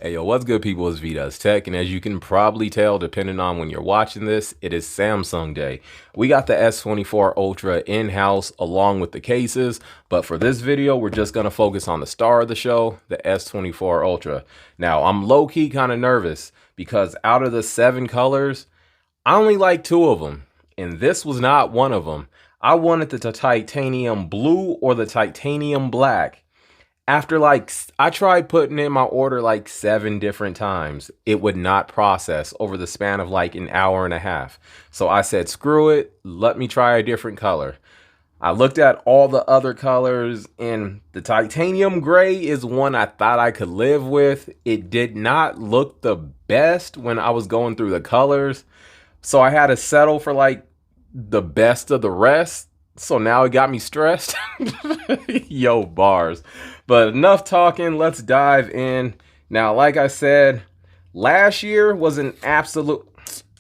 Hey yo, what's good people, it's V-Does Tech, and as you can probably tell, depending on when you're watching this, it is Samsung Day. We got the S24 Ultra in-house along with the cases, but for this video, we're just gonna focus on the star of the show, the S24 Ultra. Now, I'm low-key kind of nervous because out of the 7 colors, I only like 2 of them, and this was not one of them. I wanted the titanium blue or the titanium black. After I tried putting in my order like 7 different times, it would not process over the span of like an hour and a half. So I said, screw it, let me try a different color. I looked at all the other colors and the titanium gray is one I thought I could live with. It did not look the best when I was going through the colors. So I had to settle for like the best of the rest. So now it got me stressed. Yo, bars. But enough talking, let's dive in. Now, like I said, last year was an absolute...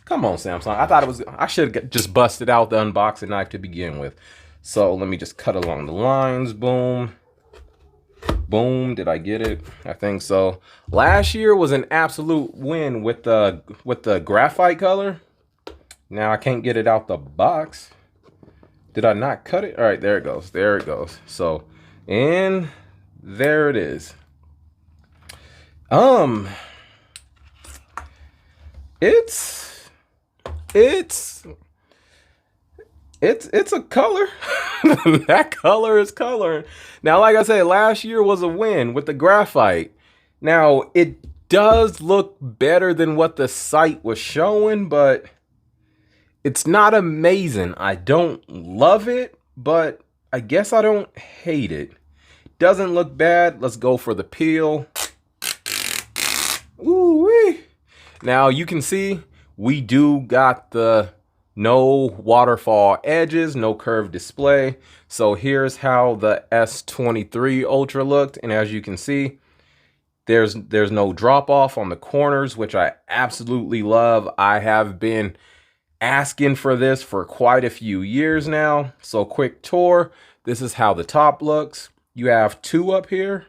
Come on, Samsung. I should have just busted out the unboxing knife to begin with. So let me just cut along the lines. Boom. Boom. Did I get it? I think so. Last year was an absolute win with the graphite color. Now I can't get it out the box. Did I not cut it? All right, there it goes. There it goes. So, and there it is. It's a color. That color is coloring. Now, like I said, last year was a win with the graphite. Now, it does look better than what the site was showing, but it's not amazing. I don't love it, but I guess I don't hate it. Doesn't look bad. Let's go for the peel. Ooh-wee. Now you can see we do got the no waterfall edges, no curved display. So here's how the S23 Ultra looked. And as you can see, there's no drop off on the corners, which I absolutely love. I have been asking for this for quite a few years now. So quick tour. This is how the top looks. You have 2 up here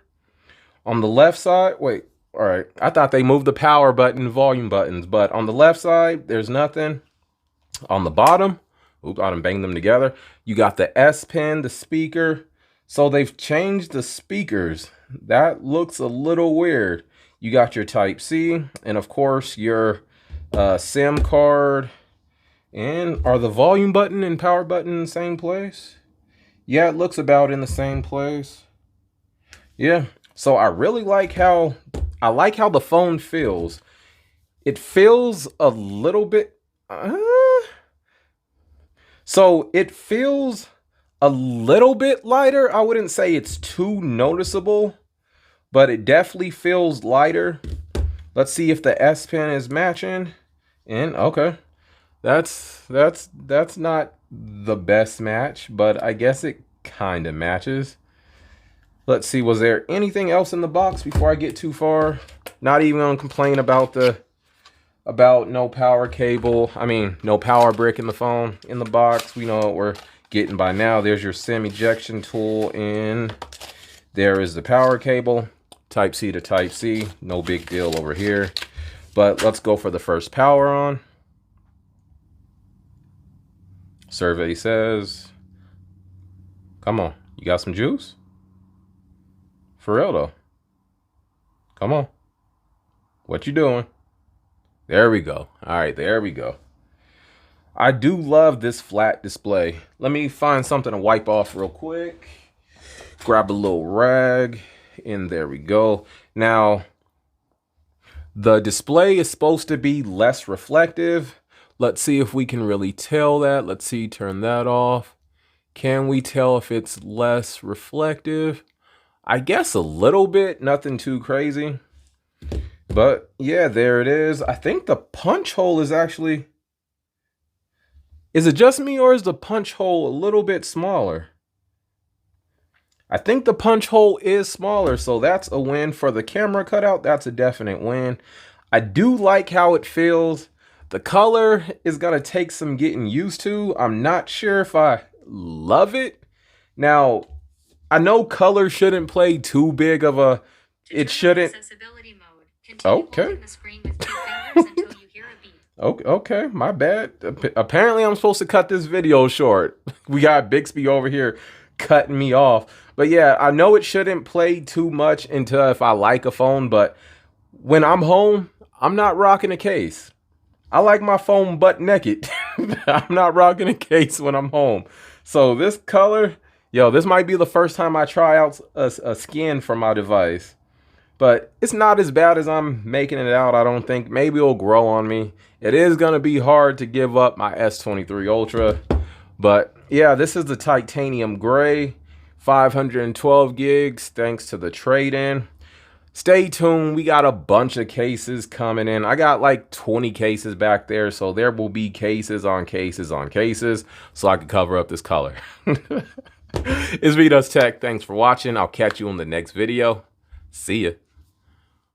on the left side. Wait, all right. I thought they moved the power button and volume buttons, but on the left side, there's nothing. On the bottom, oops, I done banged them together. You got the S Pen, the speaker. So they've changed the speakers. That looks a little weird. You got your Type C and of course your SIM card. And are the volume button and power button in the same place? Yeah, it looks about in the same place. Yeah, so I really like how the phone feels. It feels a little bit so it feels a little bit lighter. I wouldn't say it's too noticeable, but it definitely feels lighter. Let's see if the S Pen is matching. And okay. That's not the best match, but I guess it kind of matches. Let's see, was there anything else in the box before I get too far? Not even gonna complain about no power cable. I mean, no power brick in the phone in the box. We know what we're getting by now. There's your SIM ejection tool, and there is the power cable, Type C to Type C. No big deal over here. But let's go for the first power on. Survey says, come on, you got some juice? For real though. Come on. What you doing? There we go. All right, there we go. I do love this flat display. Let me find something to wipe off real quick. Grab a little rag, and there we go. Now, the display is supposed to be less reflective. Let's see if we can really tell that. Let's see, turn that off. Can we tell if it's less reflective? I guess a little bit, nothing too crazy. But yeah, there it is. I think the punch hole is actually... Is it just me or is the punch hole a little bit smaller? I think the punch hole is smaller, so that's a win. For the camera cutout, that's a definite win. I do like how it feels. The color is gonna take some getting used to. I'm not sure if I love it. Now, I know color shouldn't play too big of a, it shouldn't. Accessibility mode. Continue Okay. holding the screen with 2 fingers until you hear a beep. Okay, my bad. Apparently, I'm supposed to cut this video short. We got Bixby over here cutting me off. But yeah, I know it shouldn't play too much until if I like a phone, but when I'm home, I'm not rocking a case. I like my phone butt naked. I'm not rocking a case when I'm home. So this color, yo, this might be the first time I try out a skin for my device. But it's not as bad as I'm making it out, I don't think. Maybe it'll grow on me. It is going to be hard to give up my S23 Ultra. But yeah, this is the titanium gray, 512 gigs, thanks to the trade-in. Stay tuned. We got a bunch of cases coming in. I got like 20 cases back there, so there will be cases on cases on cases, so I can cover up this color. It's V Does Tech. Thanks for watching. I'll catch you on the next video. See ya.